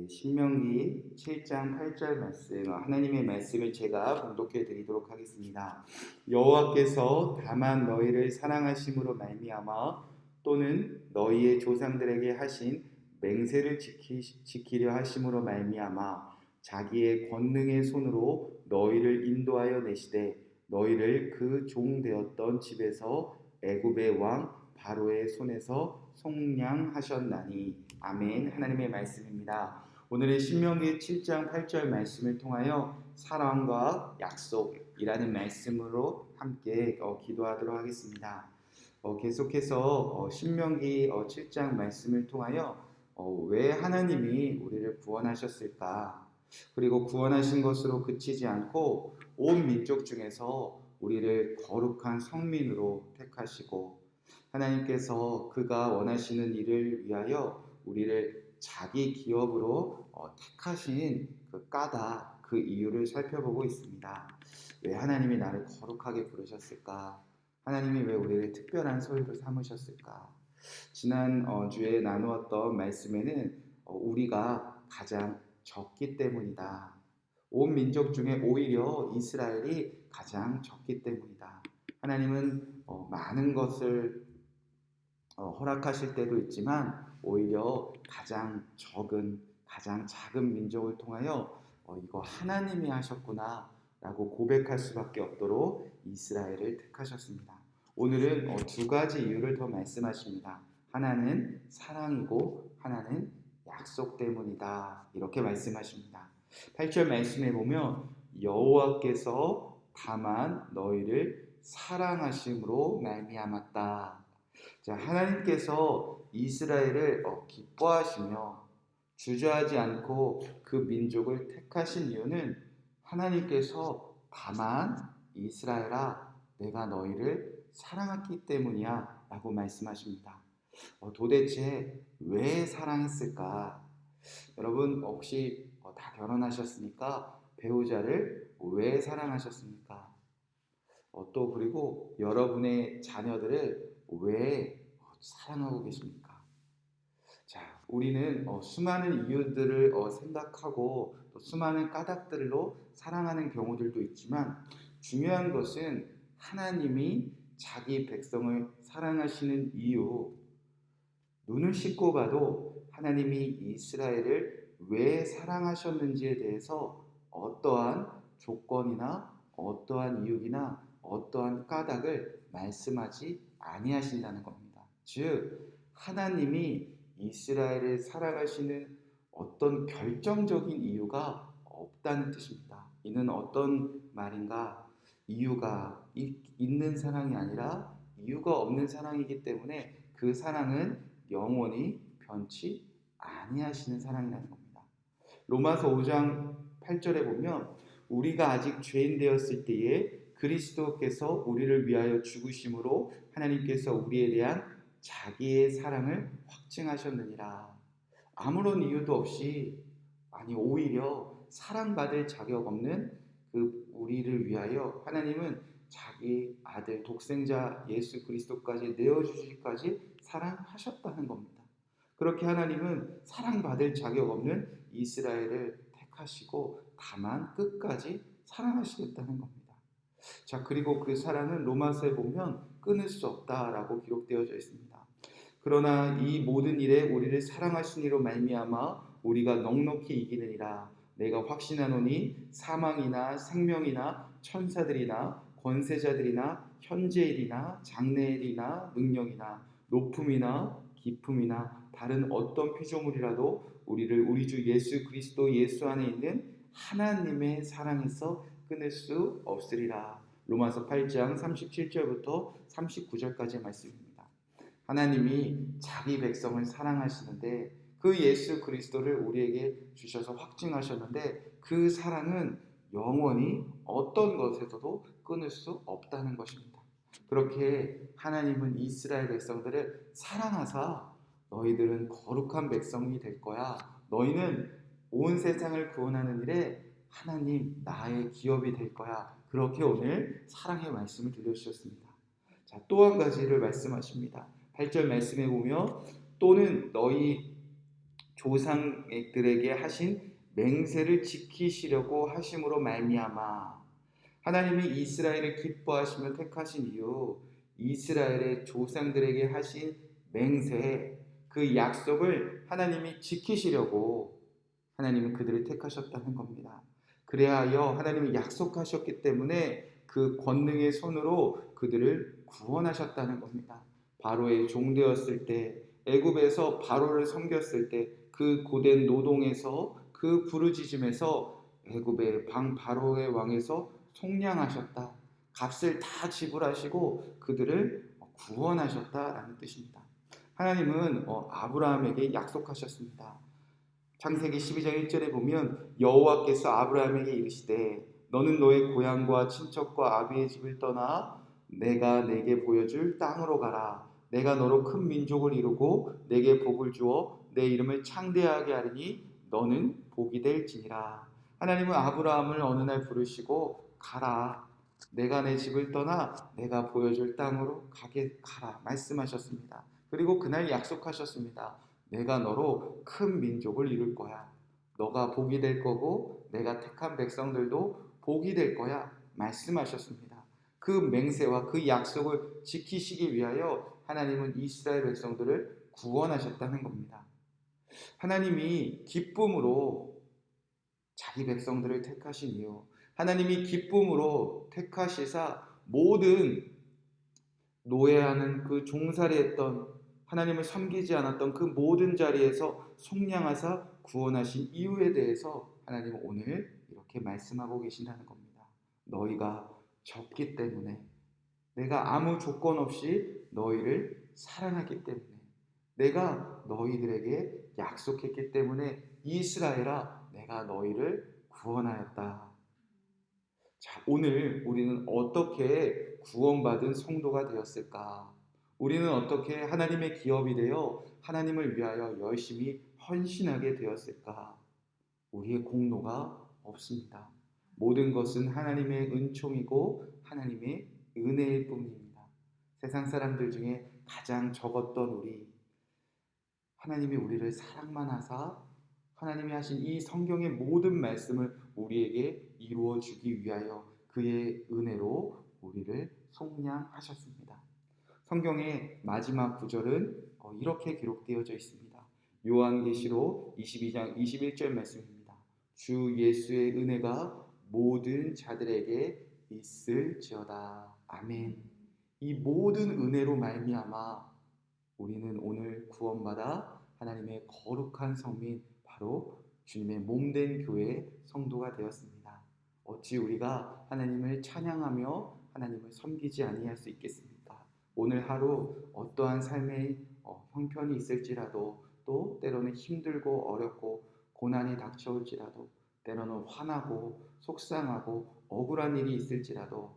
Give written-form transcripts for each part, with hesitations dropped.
신명기 7장 8절 말씀, 하나님의 말씀을 제가 봉독해 드리도록 하겠습니다. 여호와께서 다만 너희를 사랑하심으로 말미암아 또는 너희의 조상들에게 하신 맹세를 지키려 하심으로 말미암아 자기의 권능의 손으로 너희를 인도하여 내시되 너희를 그 종 되었던 집에서 애굽의 왕 바로의 손에서 속량하셨나니. 아멘. 하나님의 말씀입니다. 오늘은 신명기 7장 8절 말씀을 통하여 사랑과 약속이라는 말씀으로 함께 기도하도록 하겠습니다. 계속해서 신명기 7장 말씀을 통하여 왜 하나님이 우리를 구원하셨을까? 그리고 구원하신 것으로 그치지 않고 온 민족 중에서 우리를 거룩한 성민으로 택하시고 하나님께서 그가 원하시는 일을 위하여 우리를 자기 기업으로 택하신 그 까닭, 그 이유를 살펴보고 있습니다. 왜 하나님이 나를 거룩하게 부르셨을까? 하나님이 왜 우리를 특별한 소유로 삼으셨을까? 지난 주에 나누었던 말씀에는 우리가 가장 적기 때문이다. 온 민족 중에 오히려 이스라엘이 가장 적기 때문이다. 하나님은 많은 것을 허락하실 때도 있지만 오히려 가장 적은, 가장 작은 민족을 통하여 이거 하나님이 하셨구나 라고 고백할 수밖에 없도록 이스라엘을 택하셨습니다. 오늘은 두 가지 이유를 더 말씀하십니다. 하나는 사랑이고 하나는 약속 때문이다. 이렇게 말씀하십니다. 8절 말씀에 보면 여호와께서 다만 너희를 사랑하심으로 말미암았다. 자, 하나님께서 이스라엘을 기뻐하시며 주저하지 않고 그 민족을 택하신 이유는 하나님께서 다만 이스라엘아 내가 너희를 사랑했기 때문이야 라고 말씀하십니다. 도대체 왜 사랑했을까? 여러분 혹시 다 결혼하셨으니까 배우자를 왜 사랑하셨습니까? 또 그리고 여러분의 자녀들을 왜 사랑하고 계십니까? 자, 우리는 수많은 이유들을 생각하고 또 수많은 까닭들로 사랑하는 경우들도 있지만 중요한 것은 하나님이 자기 백성을 사랑하시는 이유, 눈을 씻고 봐도 하나님이 이스라엘을 왜 사랑하셨는지에 대해서 어떠한 조건이나 어떠한 이유나 어떠한 까닭을 말씀하지 아니하신다는 겁니다. 즉 하나님이 이스라엘을 사랑하시는 어떤 결정적인 이유가 없다는 뜻입니다. 이는 어떤 말인가? 이유가 있는 사랑이 아니라 이유가 없는 사랑이기 때문에 그 사랑은 영원히 변치 아니하시는 사랑이라는 겁니다. 로마서 5장 8절에 보면 우리가 아직 죄인 되었을 때에 그리스도께서 우리를 위하여 죽으심으로 하나님께서 우리에 대한 자기의 사랑을 확증하셨느니라. 아무런 이유도 없이, 아니 오히려 사랑받을 자격 없는 그 우리를 위하여 하나님은 자기 아들 독생자 예수 그리스도까지 내어주시기까지 사랑하셨다는 겁니다. 그렇게 하나님은 사랑받을 자격 없는 이스라엘을 택하시고 다만 끝까지 사랑하시겠다는 겁니다. 자, 그리고 그 사랑은 로마서에 보면 끊을 수 없다라고 기록되어져 있습니다. 그러나 이 모든 일에 우리를 사랑하신 이로 말미암아 우리가 넉넉히 이기느니라. 내가 확신하노니 사망이나 생명이나 천사들이나 권세자들이나 현재일이나 장래일이나 능력이나 높음이나 깊음이나 다른 어떤 피조물이라도 우리를 우리 주 예수 그리스도 예수 안에 있는 하나님의 사랑에서 끊을 수 없으리라. 로마서 8장 37절부터 39절까지의 말씀입니다. 하나님이 자기 백성을 사랑하시는데 그 예수 그리스도를 우리에게 주셔서 확증하셨는데 그 사랑은 영원히 어떤 것에서도 끊을 수 없다는 것입니다. 그렇게 하나님은 이스라엘 백성들을 사랑하사 너희들은 거룩한 백성이 될 거야. 너희는 온 세상을 구원하는 일에 하나님 나의 기업이 될 거야. 그렇게 오늘 사랑의 말씀을 들려주셨습니다. 자, 또 한 가지를 말씀하십니다. 8절 말씀에 보면 또는 너희 조상들에게 하신 맹세를 지키시려고 하심으로 말미암아. 하나님이 이스라엘을 기뻐하시며 택하신 이유, 이스라엘의 조상들에게 하신 맹세, 그 약속을 하나님이 지키시려고 하나님은 그들을 택하셨다는 겁니다. 그래하여 하나님이 약속하셨기 때문에 그 권능의 손으로 그들을 구원하셨다는 겁니다. 바로의 종되었을 때, 애굽에서 바로를 섬겼을 때, 그 고된 노동에서, 그 부르짖음에서 애굽의 바로의 왕에서 속량하셨다. 값을 다 지불하시고 그들을 구원하셨다라는 뜻입니다. 하나님은 아브라함에게 약속하셨습니다. 창세기 12장 1절에 보면 여호와께서 아브라함에게 이르시되 너는 너의 고향과 친척과 아비의 집을 떠나 내가 내게 보여줄 땅으로 가라. 내가 너로 큰 민족을 이루고 내게 복을 주어 내 이름을 창대하게 하리니 너는 복이 될지니라. 하나님은 아브라함을 어느 날 부르시고 가라. 내가 내 집을 떠나 내가 보여줄 땅으로 가라 말씀하셨습니다. 그리고 그날 약속하셨습니다. 내가 너로 큰 민족을 이룰 거야. 너가 복이 될 거고 내가 택한 백성들도 복이 될 거야 말씀하셨습니다. 그 맹세와 그 약속을 지키시기 위하여 하나님은 이스라엘 백성들을 구원하셨다는 겁니다. 하나님이 기쁨으로 자기 백성들을 택하신 이유, 하나님이 기쁨으로 택하시사 모든 노예하는 그 종살이했던 하나님을 섬기지 않았던 그 모든 자리에서 속량하사 구원하신 이유에 대해서 하나님은 오늘 이렇게 말씀하고 계신다는 겁니다. 너희가 적기 때문에, 내가 아무 조건 없이 너희를 사랑하기 때문에, 내가 너희들에게 약속했기 때문에 이스라엘아 내가 너희를 구원하였다. 자, 오늘 우리는 어떻게 구원받은 성도가 되었을까? 우리는 어떻게 하나님의 기업이 되어 하나님을 위하여 열심히 헌신하게 되었을까? 우리의 공로가 없습니다. 모든 것은 하나님의 은총이고 하나님의 은혜일 뿐입니다. 세상 사람들 중에 가장 적었던 우리, 하나님이 우리를 사랑만 하사 하나님이 하신 이 성경의 모든 말씀을 우리에게 이루어 주기 위하여 그의 은혜로 우리를 속량하셨습니다. 성경의 마지막 구절은 이렇게 기록되어져 있습니다. 요한계시록 22장 21절 말씀입니다. 주 예수의 은혜가 모든 자들에게 있을지어다. 아멘. 이 모든 은혜로 말미암아 우리는 오늘 구원받아 하나님의 거룩한 성민 바로 주님의 몸된 교회의 성도가 되었습니다. 어찌 우리가 하나님을 찬양하며 하나님을 섬기지 아니할 수 있겠습니까? 오늘 하루 어떠한 삶의 형편이 있을지라도 또 때로는 힘들고 어렵고 고난이 닥쳐올지라도 때로는 화나고 속상하고 억울한 일이 있을지라도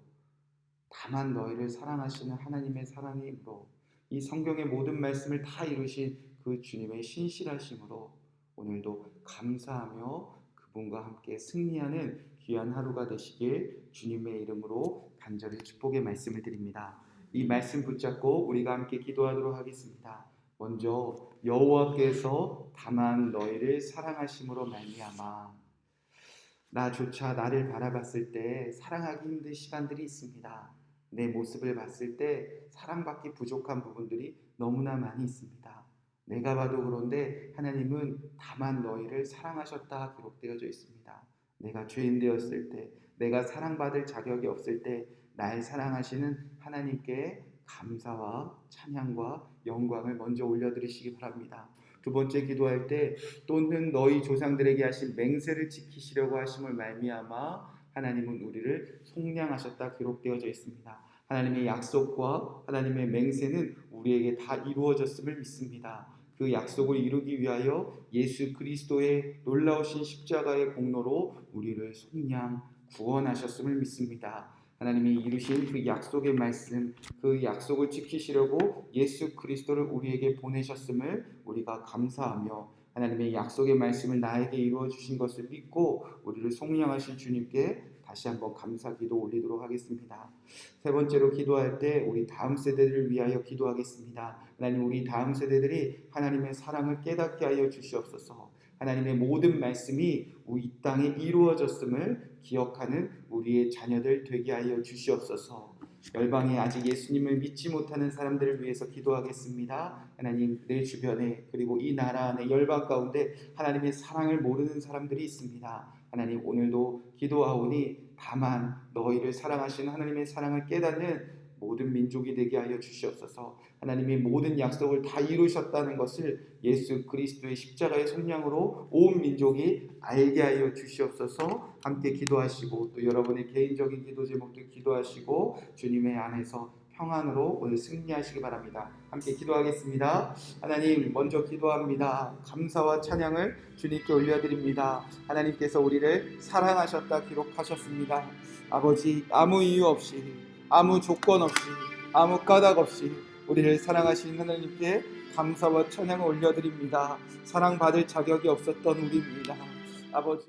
다만 너희를 사랑하시는 하나님의 사랑의 힘으로 이 성경의 모든 말씀을 다 이루신 그 주님의 신실하심으로 오늘도 감사하며 그분과 함께 승리하는 귀한 하루가 되시길 주님의 이름으로 간절히 축복의 말씀을 드립니다. 이 말씀 붙잡고 우리가 함께 기도하도록 하겠습니다. 먼저 여호와께서 다만 너희를 사랑하심으로 말미암아 나조차 나를 바라봤을 때 사랑하기 힘든 시간들이 있습니다. 내 모습을 봤을 때 사랑받기 부족한 부분들이 너무나 많이 있습니다. 내가 봐도 그런데 하나님은 다만 너희를 사랑하셨다 기록되어져 있습니다. 내가 죄인 되었을 때, 내가 사랑받을 자격이 없을 때 날 사랑하시는 하나님께 감사와 찬양과 영광을 먼저 올려드리시기 바랍니다. 두 번째 기도할 때 또는 너희 조상들에게 하신 맹세를 지키시려고 하심을 말미암아 하나님은 우리를 속량하셨다 기록되어져 있습니다. 하나님의 약속과 하나님의 맹세는 우리에게 다 이루어졌음을 믿습니다. 그 약속을 이루기 위하여 예수 그리스도의 놀라우신 십자가의 공로로 우리를 속량 구원하셨음을 믿습니다. 하나님이 이루신 그 약속의 말씀, 그 약속을 지키시려고 예수 그리스도를 우리에게 보내셨음을 우리가 감사하며 하나님의 약속의 말씀을 나에게 이루어 주신 것을 믿고 우리를 속량하신 주님께 다시 한번 감사 기도 올리도록 하겠습니다. 세 번째로 기도할 때 우리 다음 세대들을 위하여 기도하겠습니다. 하나님, 우리 다음 세대들이 하나님의 사랑을 깨닫게 하여 주시옵소서. 하나님의 모든 말씀이 이 땅에 이루어졌음을 기억하는 우리의 자녀들 되게 하여 주시옵소서. 열방에 아직 예수님을 믿지 못하는 사람들을 위해서 기도하겠습니다. 하나님, 내 주변에 그리고 이 나라 안에 열방 가운데 하나님의 사랑을 모르는 사람들이 있습니다. 하나님, 오늘도 기도하오니 다만 너희를 사랑하시는 하나님의 사랑을 깨닫는 모든 민족이 되게 하여 주시옵소서. 하나님의 모든 약속을 다 이루셨다는 것을 예수 그리스도의 십자가의 속량으로 온 민족이 알게 하여 주시옵소서. 함께 기도하시고 또 여러분의 개인적인 기도 제목도 기도하시고 주님의 안에서 평안으로 오늘 승리하시기 바랍니다. 함께 기도하겠습니다. 하나님, 먼저 기도합니다. 감사와 찬양을 주님께 올려드립니다. 하나님께서 우리를 사랑하셨다 기록하셨습니다. 아버지, 아무 이유 없이, 아무 조건 없이, 아무 까닭 없이 우리를 사랑하신 하나님께 감사와 찬양을 올려드립니다. 사랑받을 자격이 없었던 우리입니다. 아버지,